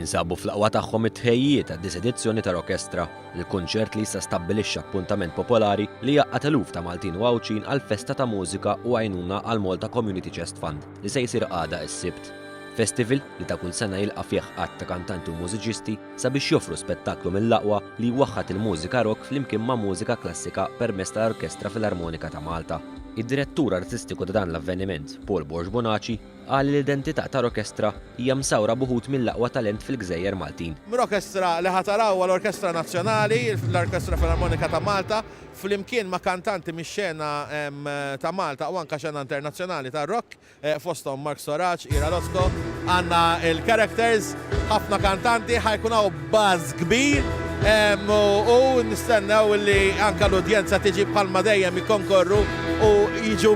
jinsabu fl-aqwa tagħhom it-tħejjiet għad-dis edizzjoni ta' Rockestra, il-kunċert li issa stabbilixxa appuntament popolari li jaqgħad eluf ta' Maltin u Għawċin għal festa ta' mużika u għajnuna għal Malta Community Chest Fund li se jsir għada s-Sibt. Festival li ta' kull sena jilqa' fih qatt ta' kantanti u mużiċisti sabiex joffru spettaklu mill-aqwa li jwaħħad il-mużika rock flimkien ma' mużika klassika permezz tal-Orkestra Filarmonika ta' Malta. Id-direttur artistiku ta' dan l-avveniment, Paul Borg Bonaci, qal li l-identità ta' Rockestra hija msawra buħut mill-aqwa talent fil-Gżejjer Maltin. Rockestra li ħataraw l-Orkestra Nazzjonali, l-Orkestra Filarmonika ta' Malta, flimkien ma' kantanti mix-xena ta' Malta u anka xena internazzjonali ta' rock, fosthom Mark Soraċ, Ira Losco, għandna il-characters, ħafna kantanti, ħajkunaw buzz kbir, u nistennew li anka l-udjenza tiġi bħalma dejjem ikonkorru u jiġu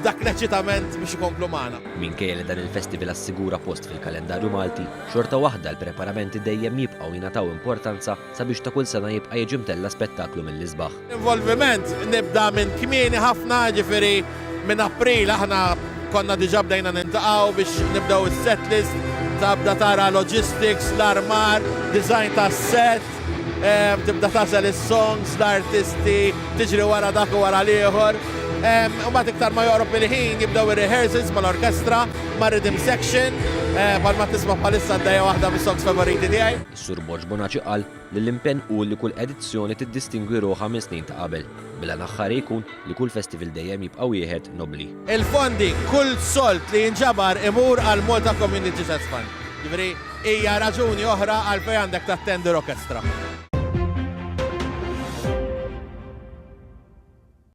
dak l-eċitament biex ikomplu magħna. Minkejja li dan il-festival assigura post fil-kalendarju Malti, xorta waħda l-preparamenti dejjem jibqgħu jingħataw importanza sabiex ta' kull sena jibqa' jiġi mtella spettaklu mill-isbaħ. Involviment nibda minn kmieni ħafna, ġifieri minn April aħna konna diġà bdejna nintaqgħu biex nibdew is-setlist, tabda tara logistics, l-armar, design ta' set, tibda tasal is-songs, l-artisti, tiġri wara dak u wara l-ieħor. Mbagħad iktar ma joqrob il-ħin jibdew ir-rehearsals mal-orkestra, ma' rhythm section, bħalma tisma' bħalissa għaddejja waħda mis-songs favoriti tiegħi. Is-Sur Borg Bonaci qal li l-impenn hu li kull edizzjoni tiddistingwi ruħha minn snin ta' qabel. Bla aħħar jkun li kull festival dejjem jibqa' wieħed nobli. Il-fondi kull solt li jinġabar imur għal Malta Community Chest Fund. Ġifieri hija raġuni oħra għal fejn għandek tattendi Rockestra.